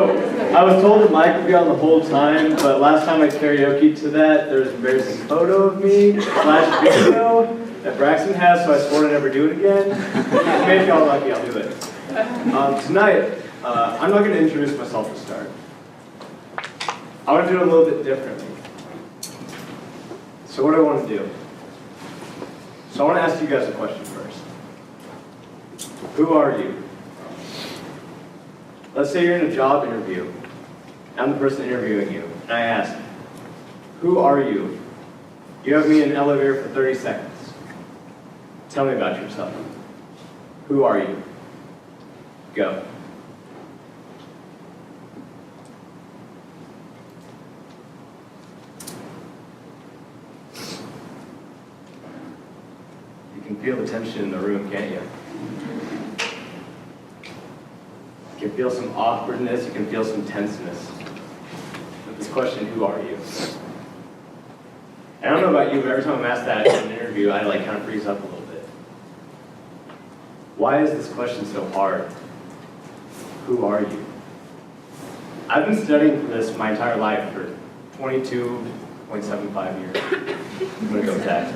So, I was told that Mike would be on the whole time, but last time I karaoke to that, there was an embarrassing photo of me, /video, that Braxton has, so I swore to never do it again. Maybe y'all lucky, I'll do it. Tonight, I'm not going to introduce myself to start. I want to do it a little bit differently. So what do I want to do? So I want to ask you guys a question first. Who are you? Let's say you're in a job interview. I'm the person interviewing you, and I ask, who are you? You have me in an elevator for 30 seconds. Tell me about yourself. Who are you? Go. You can feel the tension in the room, can't you? You can feel some awkwardness, you can feel some tenseness. With this question, who are you? And I don't know about you, but every time I'm asked that in an interview, I kind of freeze up a little bit. Why is this question so hard? Who are you? I've been studying for this my entire life for 22.75 years. I'm going to go with that.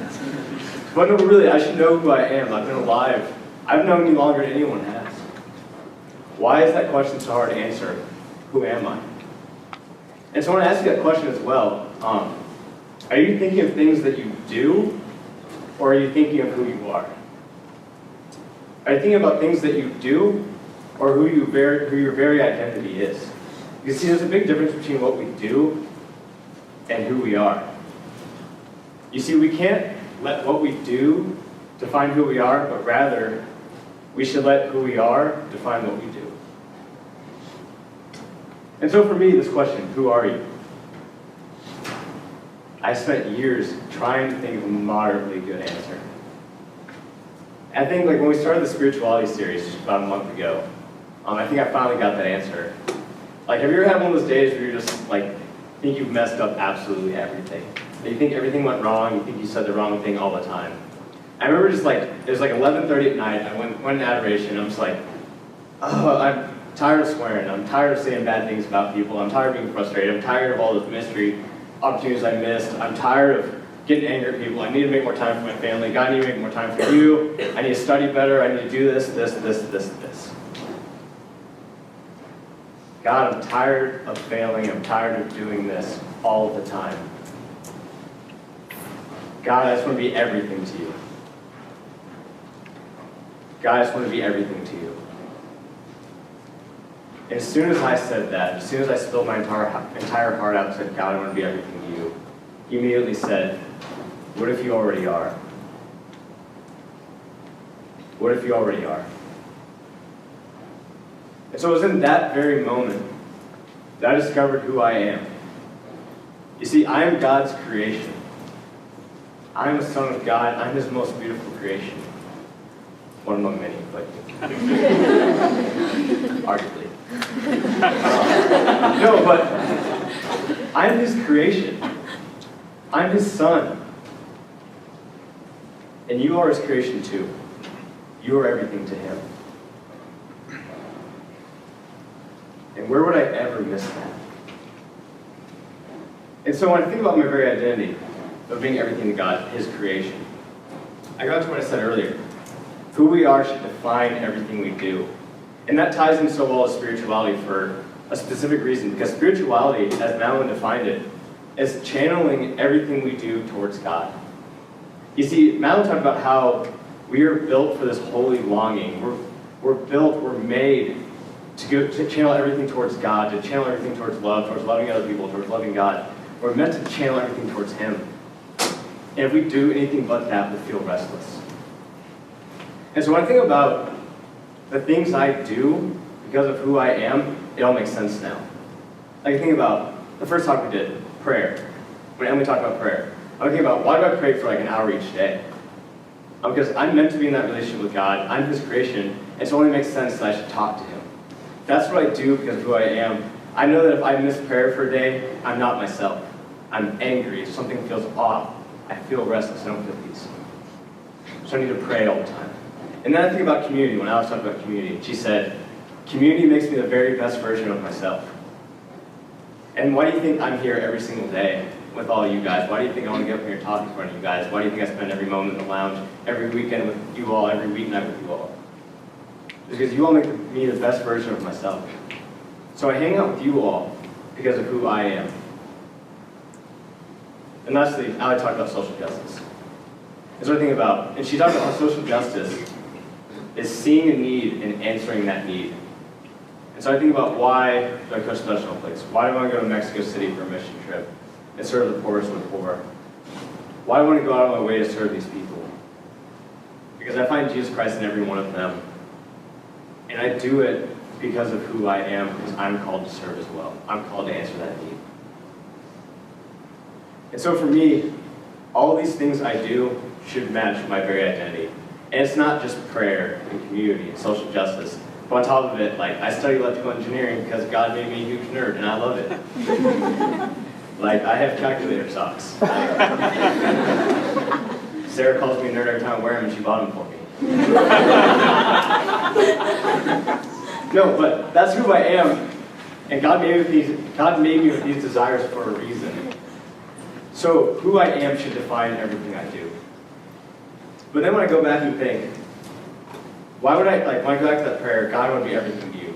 But no, really, I should know who I am. I've been alive. I've known you longer than anyone has. Why is that question so hard to answer? Who am I? And so I want to ask you that question as well. Are you thinking of things that you do, or are you thinking of who you are? Are you thinking about things that you do, or who your very identity is? You see, there's a big difference between what we do and who we are. You see, we can't let what we do define who we are, but rather, we should let who we are define what we do. And so for me, this question, who are you? I spent years trying to think of a moderately good answer. I think when we started the spirituality series just about a month ago, I think I finally got that answer. Have you ever had one of those days where you're just think you've messed up absolutely everything? You think everything went wrong, you think you said the wrong thing all the time. I remember just it was 11:30 at night, I went in adoration, I'm just I'm tired of swearing, I'm tired of saying bad things about people, I'm tired of being frustrated, I'm tired of all those ministry opportunities I missed, I'm tired of getting angry at people, I need to make more time for my family, God, I need to make more time for you, I need to study better, I need to do this. God, I'm tired of failing, I'm tired of doing this all the time. God, I just want to be everything to you. God, I just want to be everything to you. And as soon as I said that, as soon as I spilled my entire heart out and said, God, I want to be everything to you, he immediately said, what if you already are? What if you already are? And so it was in that very moment that I discovered who I am. You see, I am God's creation. I am a son of God. I'm his most beautiful creation. One among many, but arguably. No, but I'm his creation. I'm his son. And you are his creation too. You are everything to him. And where would I ever miss that? And so when I think about my very identity of being everything to God, his creation, I go back to what I said earlier. Who we are should define everything we do. And that ties in so well with spirituality for a specific reason, because spirituality, as Newman defined it, is channeling everything we do towards God. You see, Newman talked about how we are built for this holy longing. We're made to channel everything towards God, to channel everything towards love, towards loving other people, towards loving God. We're meant to channel everything towards him. And if we do anything but that, we feel restless. And so when I think about the things I do because of who I am, it all makes sense now. Think about the first talk we did, prayer. When Emily talked about prayer, I was thinking about, why do I pray for an hour each day? Because I'm meant to be in that relationship with God. I'm his creation, and so it only makes sense that I should talk to him. That's what I do because of who I am. I know that if I miss prayer for a day, I'm not myself. I'm angry. If something feels off, I feel restless. I don't feel peace. So I need to pray all the time. And then I think about community. When I was talking about community, she said, community makes me the very best version of myself. And why do you think I'm here every single day with all you guys? Why do you think I want to get up here and talk in front of you guys? Why do you think I spend every moment in the lounge, every weekend with you all, every weeknight with you all? It's because you all make me the best version of myself. So I hang out with you all because of who I am. And lastly, Allie talked about social justice. That's what I think about. And she talked about how social justice is seeing a need and answering that need. And so I think about why do I coach Special Olympics? Why do I want to go to Mexico City for a mission trip and serve the poorest of the poor? Why do I want to go out of my way to serve these people? Because I find Jesus Christ in every one of them. And I do it because of who I am, because I'm called to serve as well. I'm called to answer that need. And so for me, all these things I do should match my very identity. And it's not just prayer and community and social justice. But on top of it, I study electrical engineering because God made me a huge nerd, and I love it. I have calculator socks. Sarah calls me a nerd every time I wear them, and she bought them for me. No, but that's who I am, and God made me with these desires for a reason. So who I am should define everything I do. But then when I go back and think, why would when I go back to that prayer, God, I want to be everything to you.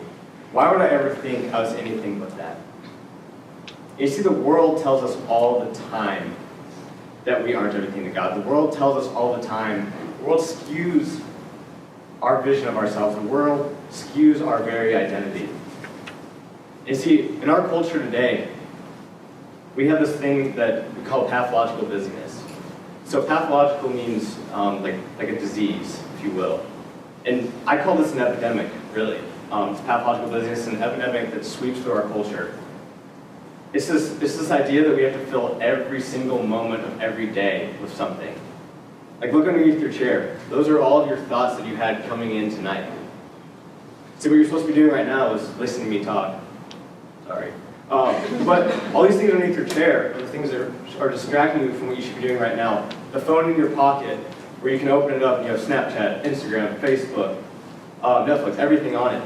Why would I ever think I was anything but that? You see, the world tells us all the time that we aren't everything to God. The world tells us all the time. The world skews our vision of ourselves. The world skews our very identity. You see, in our culture today, we have this thing that we call pathological busyness. So pathological means like a disease, if you will. And I call this an epidemic, really. It's pathological busyness, an epidemic that sweeps through our culture. It's this idea that we have to fill every single moment of every day with something. Look underneath your chair. Those are all of your thoughts that you had coming in tonight. See, what you're supposed to be doing right now is listening to me talk. Sorry. But all these things underneath your chair are the things that are distracting you from what you should be doing right now. The phone in your pocket, where you can open it up and you have Snapchat, Instagram, Facebook, Netflix, everything on it.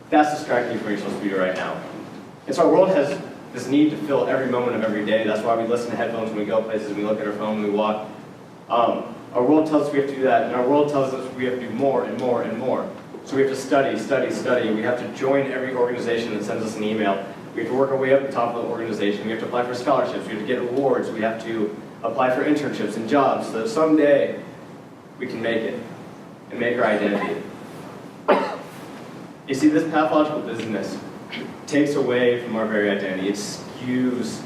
That's distracting you from what you're supposed to be doing right now. And so our world has this need to fill every moment of every day. That's why we listen to headphones when we go places, we look at our phone when we walk. Our world tells us we have to do that, and our world tells us we have to do more and more and more. So we have to study, study, study. We have to join every organization that sends us an email. We have to work our way up the top of the organization. We have to apply for scholarships. We have to get awards. We have to apply for internships and jobs so that someday we can make it and make our identity. You see, this pathological busyness takes away from our very identity. It skews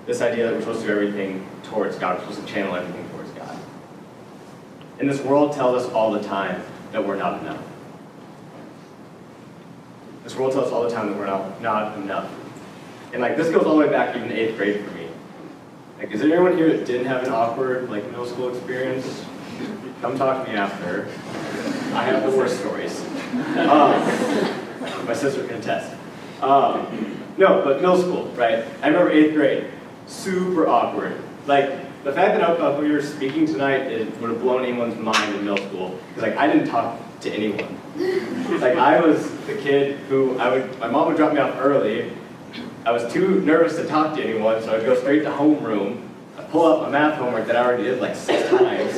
this idea that we're supposed to do everything towards God. We're supposed to channel everything towards God. And this world tells us all the time that we're not enough. This world tells us all the time that we're not enough. And this goes all the way back even to 8th grade for me. Is there anyone here that didn't have an awkward middle school experience? Come talk to me after. I have the worst stories. My sister can attest. No, but middle school, right? I remember 8th grade. Super awkward. The fact that up here speaking tonight would have blown anyone's mind in middle school. Because I didn't talk to anyone. I was the kid who my mom would drop me off early. I was too nervous to talk to anyone, so I'd go straight to homeroom. I'd pull up my math homework that I already did 6 times.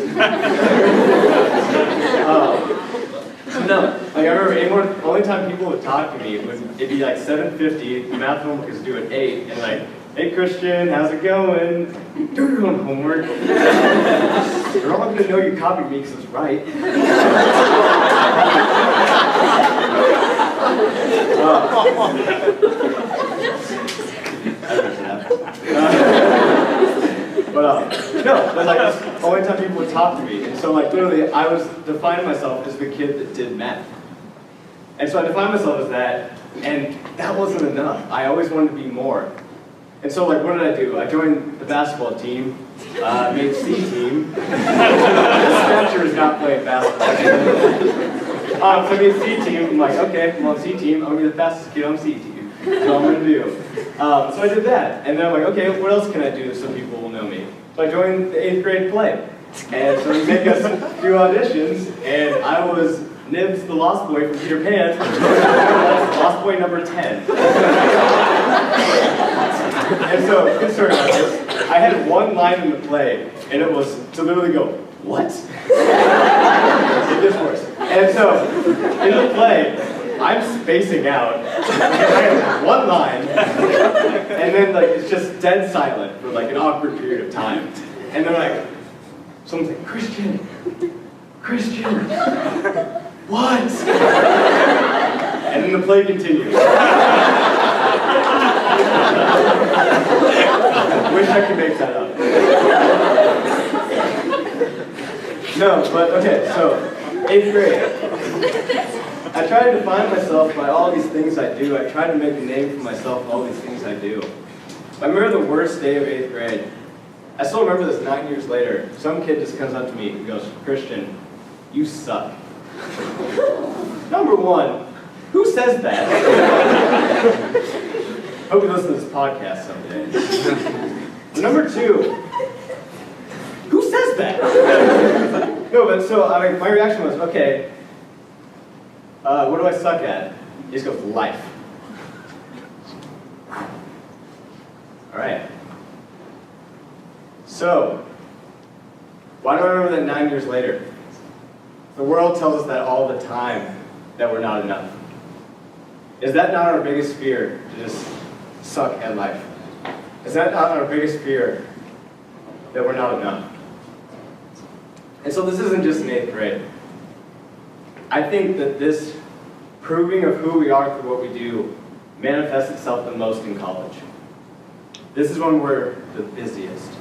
No, I remember only time people would talk to me it'd be 7:50. The math homework is due at 8, and hey Christian, how's it going? Do your own homework. They're all going to know you copied me because it's right. But that's the only time people would talk to me. And so literally I was defining myself as the kid that did math. And so I defined myself as that, and that wasn't enough. I always wanted to be more. And so what did I do? I joined the basketball team, made C team. The Snatcher is not playing basketball. So I made C team. I'm okay, I'm on C team. I'm going to be the fastest kid on C team. That's all I'm going to do. So I did that. And then I'm okay, what else can I do so people will know me? So I joined the 8th grade play. And so we make us do auditions, and I was Nibs, the Lost Boy from Peter Pan, Lost Boy number 10. And so, good story about this. I had one line in the play, and it was to literally go, what? It gets worse. And so, in the play, I'm spacing out, and I have one line, and then like it's just dead silent for like an awkward period of time. And they're like, someone's like, Christian, what? And then the play continues. Wish I could make that up. No, but okay, so 8th grade. I try to define myself by all these things I do. I try to make a name for myself in all these things I do. I remember the worst day of 8th grade. I still remember this 9 years later. Some kid just comes up to me and goes, Christian, you suck. Number one, who says that? Hope you listen to this podcast someday. Number two, who says that? No, but so my reaction was, okay, what do I suck at? He just goes, life. All right. So, why do I remember that 9 years later? The world tells us that all the time, that we're not enough. Is that not our biggest fear, to just suck at life? Is that not our biggest fear, that we're not enough? And so this isn't just in 8th grade. I think that this proving of who we are through what we do manifests itself the most in college. This is when we're the busiest.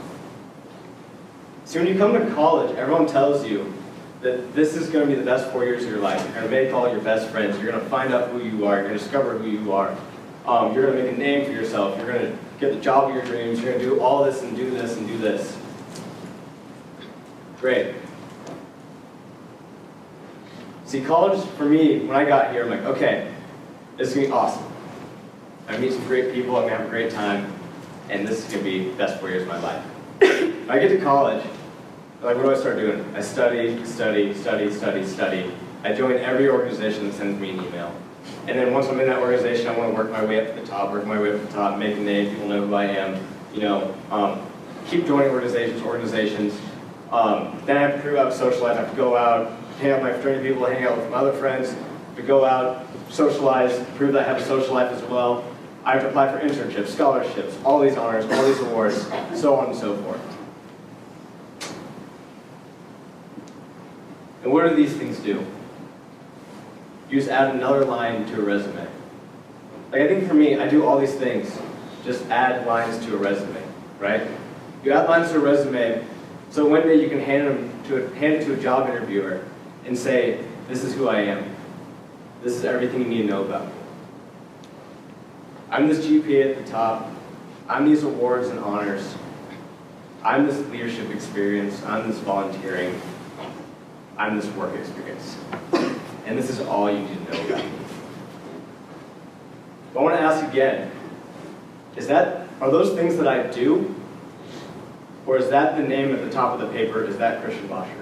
See, when you come to college, everyone tells you that this is going to be the best 4 years of your life. You're going to make all your best friends. You're going to find out who you are. You're going to discover who you are. You're going to make a name for yourself. You're going to get the job of your dreams. You're going to do all this and do this and do this. Great. See, college, for me, when I got here, I'm like, okay, this is going to be awesome. I'm going to meet some great people. I'm going to have a great time. And this is going to be the best 4 years of my life. When I get to college, like, what do I start doing? I study. I join every organization that sends me an email. And then once I'm in that organization, I want to work my way up to the top, make a name, people know who I am, keep joining organizations. Then I have to prove out social life. I have to go out, hang out with my fraternity people, hang out with my other friends, to go out, socialize, prove that I have a social life as well. I have to apply for internships, scholarships, all these honors, all these awards, so on and so forth. And what do these things do? You just add another line to a resume. Like, I think for me, I do all these things, just add lines to a resume, right? You add lines to a resume, so one day you can hand it to a job interviewer and say, this is who I am. This is everything you need to know about me. I'm this GPA at the top. I'm these awards and honors. I'm this leadership experience. I'm this volunteering. I'm this work experience. And this is all you need to know about me. But I want to ask again, are those things that I do? Or is that the name at the top of the paper? Is that Christian Boschert?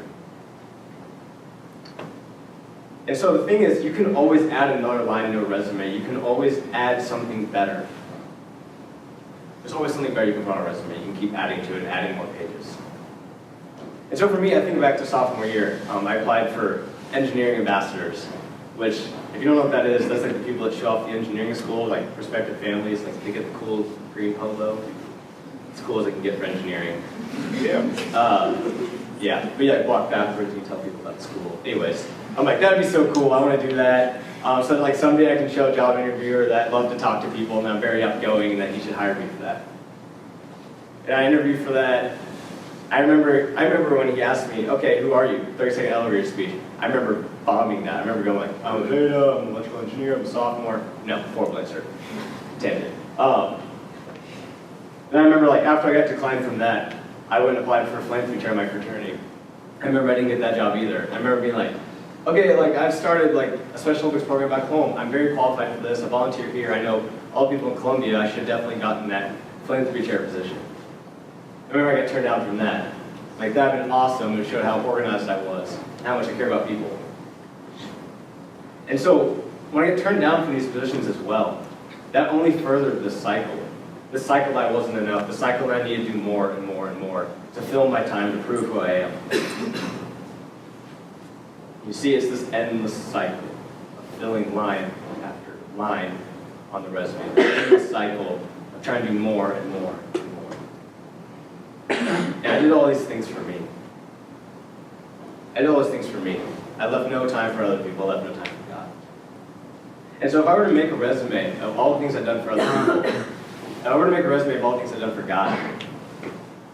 And so the thing is, you can always add another line into a resume. You can always add something better. There's always something better you can put on a resume. You can keep adding to it and adding more pages. And so for me, I think back to sophomore year. I applied for engineering ambassadors, which, if you don't know what that is, that's like the people that show off the engineering school, like prospective families, like they get the cool green polo. As cool as I can get for engineering. Yeah. But yeah, I walk backwards and you tell people about the school. Anyways, I'm like, that'd be so cool. I want to do that. So that, like, someday I can show a job interviewer that I love to talk to people and I'm very outgoing and that he should hire me for that. And I interviewed for that. I remember when he asked me, okay, who are you? 30-second elevator speech. I remember bombing that. I remember going like, I'm an electrical engineer, I'm a sophomore. No, fourth blazer. Tangent. Then I remember, like, after I got declined from that, I went and applied for a philanthropy chair in my fraternity. I remember I didn't get that job either. I remember being like, okay, like, I've started like a Special Olympics program back home. I'm very qualified for this. I volunteer here. I know all the people in Columbia. I should have definitely gotten that philanthropy chair position. I remember I got turned down from that. Like, that would have been awesome. It showed how organized I was, and how much I care about people. And so when I get turned down from these positions as well, that only furthered this cycle. This cycle that I wasn't enough, the cycle that I needed to do more and more and more to fill my time to prove who I am. You see, it's this endless cycle of filling line after line on the resume. This cycle of trying to do more and more and more. And I did all these things for me. I left no time for other people. I left no time for God. And so if I were to make a resume of all the things I've done for other people, if I were to make a resume of all the things I've done for God,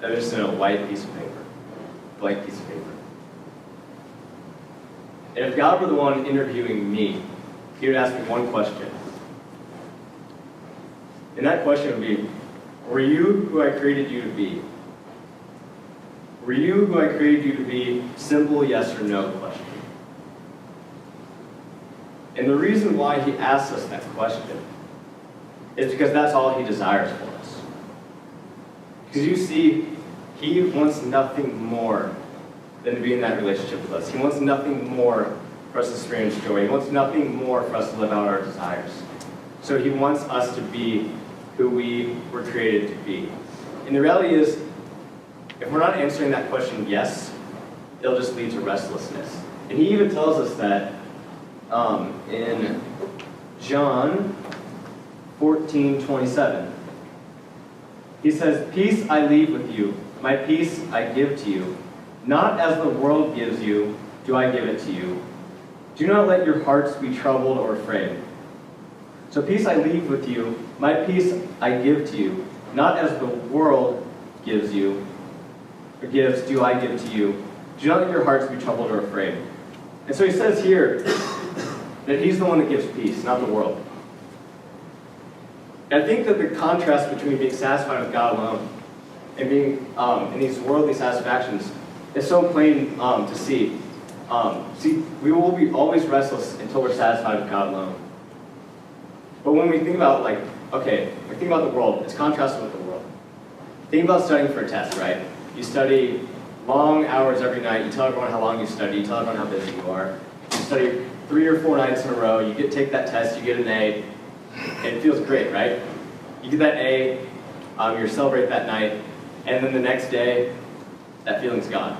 that was just in a white piece of paper, blank piece of paper. And if God were the one interviewing me, he would ask me one question. And that question would be, were you who I created you to be? Were you who I created you to be? Simple yes or no question. And the reason why he asks us that question is because that's all he desires for us. Because you see, he wants nothing more than to be in that relationship with us. He wants nothing more for us to experience joy. He wants nothing more for us to live out our desires. So he wants us to be who we were created to be. And the reality is, if we're not answering that question yes, it'll just lead to restlessness. And he even tells us that in John 14:27. He says, "Peace I leave with you, my peace I give to you. Not as the world gives you, do I give it to you. Do not let your hearts be troubled or afraid." So peace I leave with you, my peace I give to you. Not as the world gives you, or gives, do I give to you. Do not let your hearts be troubled or afraid. And so he says here that he's the one that gives peace, not the world. And I think that the contrast between being satisfied with God alone and being in these worldly satisfactions is so plain to see. We will be always restless until we're satisfied with God alone. But when we think about, we think about the world, it's contrasted with the world. Think about studying for a test, right? You study long hours every night, you tell everyone how long you study, you tell everyone how busy you are. You study 3 or 4 nights in a row, you take that test, you get an A, and it feels great, right? You get that A, you celebrate that night, and then the next day, that feeling's gone.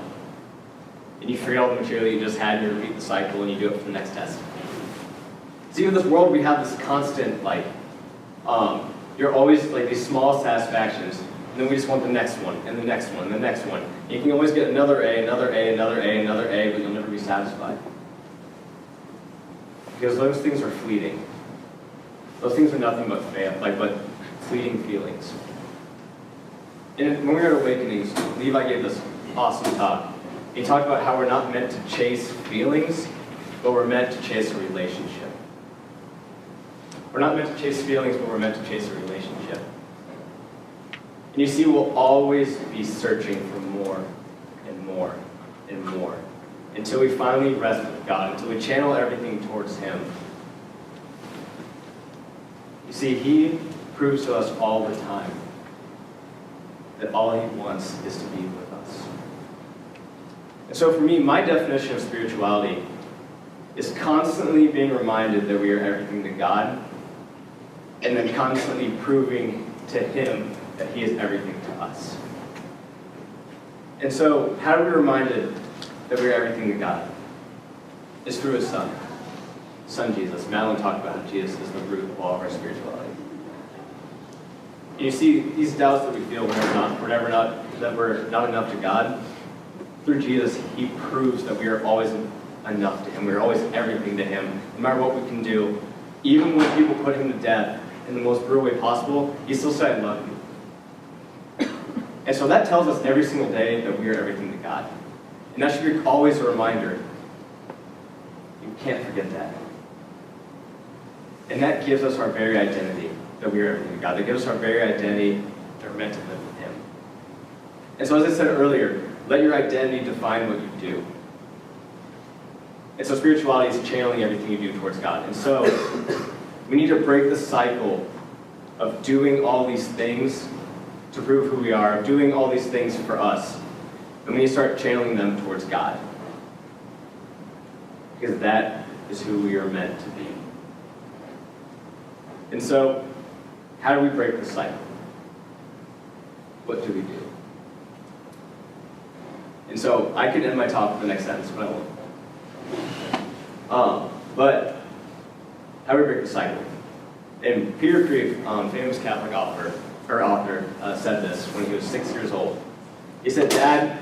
And you forget all the material you just had, and you repeat the cycle, and you do it for the next test. See, in this world, we have this constant, you're always, these small satisfactions, and then we just want the next one, and the next one, and the next one. And you can always get another A, another A, another A, another A, but you'll never be satisfied. Because those things are fleeting. Those things are nothing but fleeting feelings. And when we were at Awakenings, Levi gave this awesome talk. He talked about how we're not meant to chase feelings, but we're meant to chase a relationship. We're not meant to chase feelings, but we're meant to chase a relationship. And you see, we'll always be searching for more and more and more until we finally rest with God, until we channel everything towards Him. You see, He proves to us all the time that all He wants is to be with us. And so for me, my definition of spirituality is constantly being reminded that we are everything to God, and then constantly proving to Him that He is everything to us. And so, how are we reminded that we are everything to God? It's through His Son Jesus. Madeline talked about how Jesus is the root of all of our spirituality. And you see, these doubts that we feel that we're not enough to God, through Jesus, He proves that we are always enough to Him. We are always everything to Him. No matter what we can do, even when people put Him to death in the most brutal way possible, He still said, "I love you." And so that tells us every single day that we are everything to God. And that should be always a reminder. You can't forget that. And that gives us our very identity, that we are everything to God. That gives us our very identity that we're meant to live with Him. And so as I said earlier, let your identity define what you do. And so spirituality is channeling everything you do towards God. And so we need to break the cycle of doing all these things to prove who we are, doing all these things for us. And we need to start channeling them towards God. Because that is who we are meant to be. And so, how do we break the cycle? What do we do? And so, I could end my talk with the next sentence, but I won't. But, how do we break the cycle? And Peter Kreeft, famous Catholic author, said this when he was 6 years old. He said, "Dad,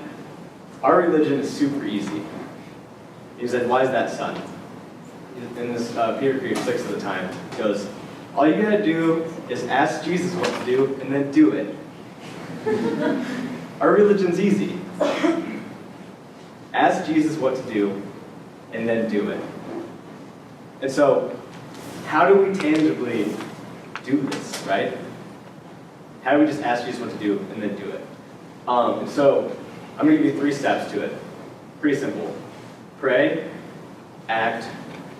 our religion is super easy." He said, "Why is that, son?" And this Peter Kreeft, 6 at the time, goes, "All you gotta do is ask Jesus what to do and then do it." Our religion's easy. Ask Jesus what to do and then do it. And so, how do we tangibly do this, right? How do we just ask Jesus what to do and then do it? And so, I'm going to give you 3 steps to it. Pretty simple. Pray, act,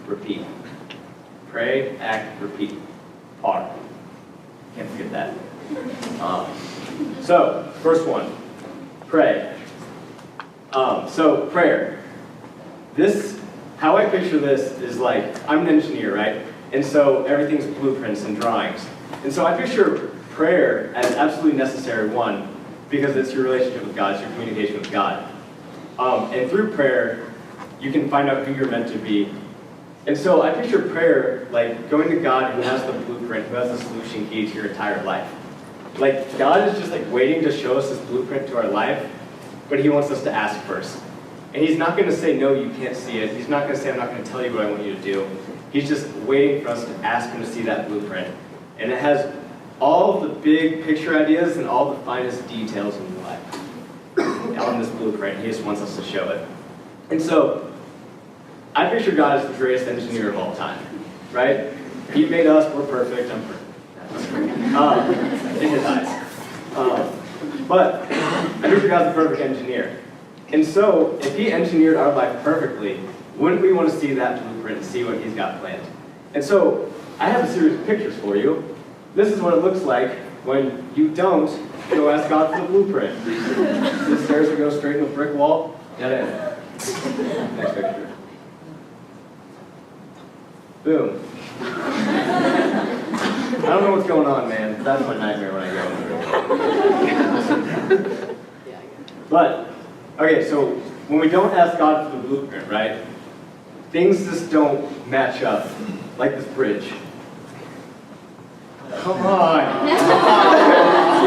repeat. Pray, act, repeat. R. Can't forget that. So, first one. Pray. So, prayer. How I picture this is like, I'm an engineer, right? And so everything's blueprints and drawings. And so I picture prayer as absolutely necessary, one, because it's your relationship with God, it's your communication with God. And through prayer, you can find out who you're meant to be. And so I picture prayer like going to God who has the blueprint, who has the solution key to your entire life. Like, God is just like waiting to show us this blueprint to our life, but he wants us to ask first. And he's not going to say, no, you can't see it. He's not going to say, I'm not going to tell you what I want you to do. He's just waiting for us to ask him to see that blueprint. And it has all of the big picture ideas and all the finest details in your life on this blueprint. He just wants us to show it. And so, I picture God as the greatest engineer of all time, right? He made us, we're perfect, I'm perfect. In his eyes. But I picture God's the perfect engineer. And so, if he engineered our life perfectly, wouldn't we want to see that blueprint and see what he's got planned? And so, I have a series of pictures for you. This is what it looks like when you don't go ask God for the blueprint. The stairs that go straight into a brick wall. Dead end. Next picture. Boom. I don't know what's going on, man. That's my nightmare when I go. But, okay, so when we don't ask God for the blueprint, right? Things just don't match up, like this bridge. Come on.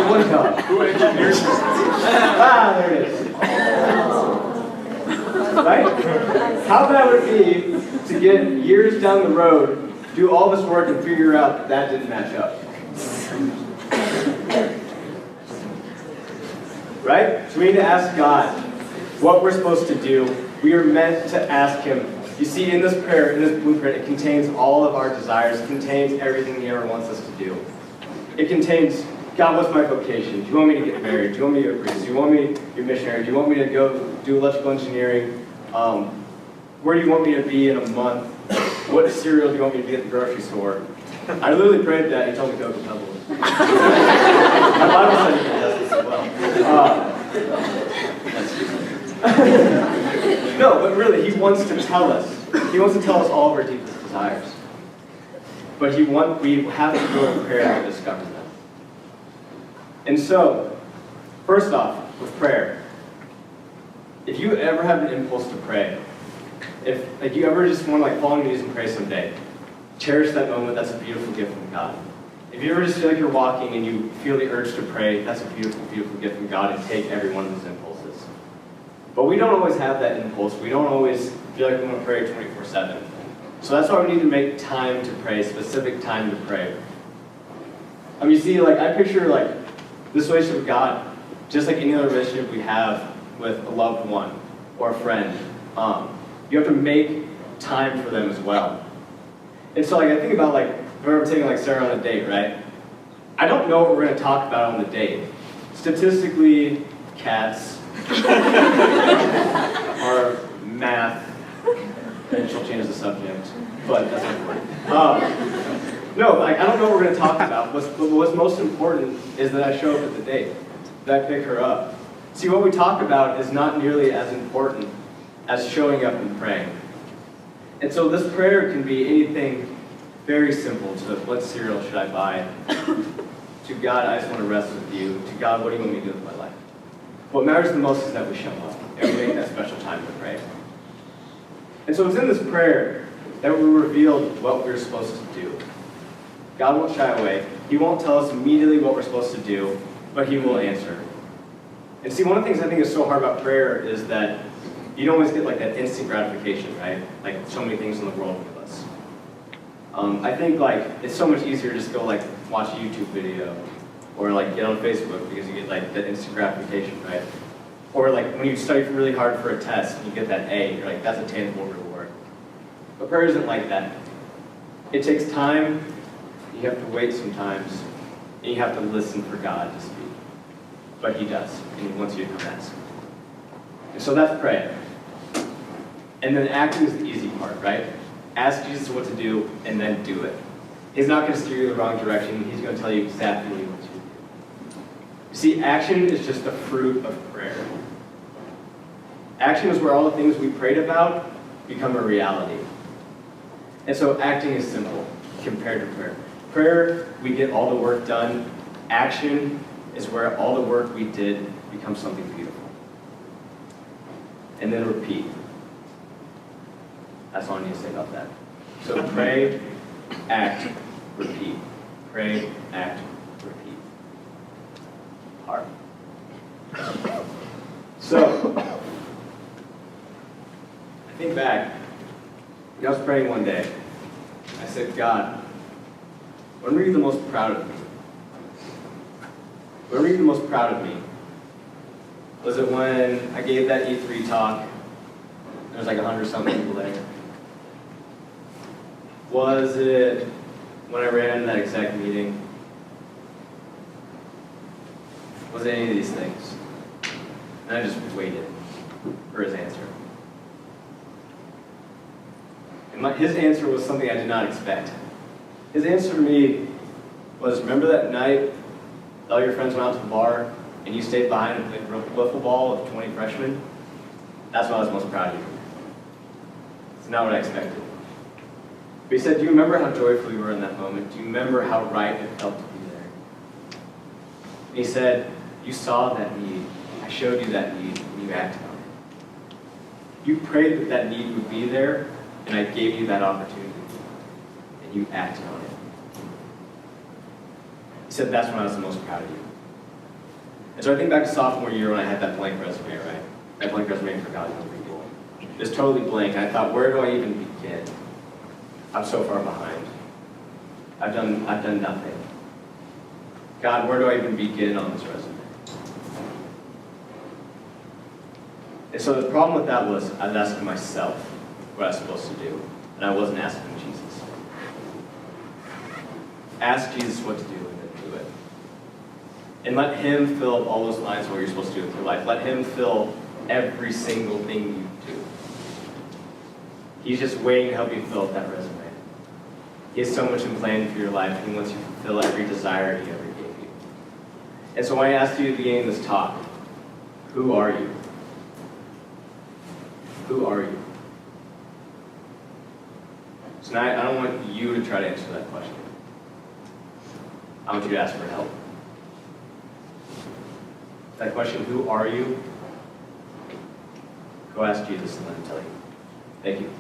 One job. Who engineered this? There it is. Right? How bad would it be to get years down the road, do all this work, and figure out that didn't match up? Right? So we need to ask God what we're supposed to do. We are meant to ask him. You see, in this prayer, in this blueprint, it contains all of our desires. It contains everything he ever wants us to do. It contains, God, what's my vocation? Do you want me to get married? Do you want me to be a priest? Do you want me to be a missionary? Do you want me to go do electrical engineering? Where do you want me to be in a month? What cereal do you want me to be at the grocery store? I literally prayed that. He told me Cocoa Pebbles. My Bible said he does this as well. No, but really, he wants to tell us. He wants to tell us all of our deepest desires. But we have to go to prayer to discover them. And so, first off, with prayer, if you ever have an impulse to pray, if you ever just want to fall on your knees and pray someday, cherish that moment. That's a beautiful gift from God. If you ever just feel like you're walking and you feel the urge to pray, that's a beautiful, beautiful gift from God, and take every one of those impulses. But we don't always have that impulse. We don't always feel like we want to pray 24/7. So that's why we need to make time to pray, specific time to pray. You see, I picture this relationship with God, just like any other relationship we have with a loved one or a friend. You have to make time for them as well. And so I think about if I'm ever taking Sarah on a date, right? I don't know what we're going to talk about on the date. Statistically, cats, or math, and she'll change the subject, but that's not important. No, I don't know what we're going to talk about. What's most important is that I show up at the date, that I pick her up. See, what we talk about is not nearly as important as showing up and praying. And so this prayer can be anything very simple to what cereal should I buy, to God, I just want to rest with you, to God, what do you want me to do with my life? What matters the most is that we show up and we make that special time to pray. And so it's in this prayer that we're revealed what we're supposed to do. God won't shy away. He won't tell us immediately what we're supposed to do, but He will answer. And see, one of the things I think is so hard about prayer is that you don't always get like that instant gratification, right? Like so many things in the world give us. I think like it's so much easier to just go like watch a YouTube video or like get on Facebook because you get like that instant gratification, right? Or like when you study really hard for a test and you get that A, you're like, that's a tangible reward. But prayer isn't like that. It takes time, you have to wait sometimes, and you have to listen for God to speak. But He does, and He wants you to come ask. And so that's prayer. And then acting is the easy part, right? Ask Jesus what to do, and then do it. He's not going to steer you in the wrong direction. He's going to tell you exactly what you want to do. You see, action is just the fruit of prayer. Action is where all the things we prayed about become a reality. And so acting is simple compared to prayer. Prayer, we get all the work done. Action is where all the work we did becomes something beautiful. And then repeat. That's all I need to say about that. So pray, act, repeat. Pray, act, repeat. Hard. So, I think back, I was praying one day. I said, God, when were you the most proud of me? When were you the most proud of me? Was it when I gave that E3 talk? There was like 100-something people there. Was it when I ran that exec meeting? Was it any of these things? And I just waited for His answer. And His answer was something I did not expect. His answer to me was, remember that night all your friends went out to the bar and you stayed behind and played wiffle ball with 20 freshmen? That's what I was most proud of you. It's not what I expected. But He said, do you remember how joyful you were in that moment? Do you remember how right it felt to be there? And He said, you saw that need. I showed you that need, and you acted on it. You prayed that that need would be there, and I gave you that opportunity, and you acted on it. He said, that's when I was the most proud of you. And so I think back to sophomore year when I had that blank resume, right? That blank resume for God, no big deal. Just totally blank, and I thought, where do I even begin? I'm so far behind. I've done nothing. God, where do I even begin on this resume? And so the problem with that was I was asking myself what I was supposed to do, and I wasn't asking Jesus. Ask Jesus what to do, and then do it. And let Him fill up all those lines of what you're supposed to do with your life. Let Him fill every single thing you do. He's just waiting to help you fill up that resume. He has so much in plan for your life, and He wants you to fulfill every desire He ever gave you. And so when I asked you at the beginning of this talk, who are you? Who are you? Tonight, I don't want you to try to answer that question. I want you to ask for help. That question, who are you? Go ask Jesus and let Him tell you. Thank you.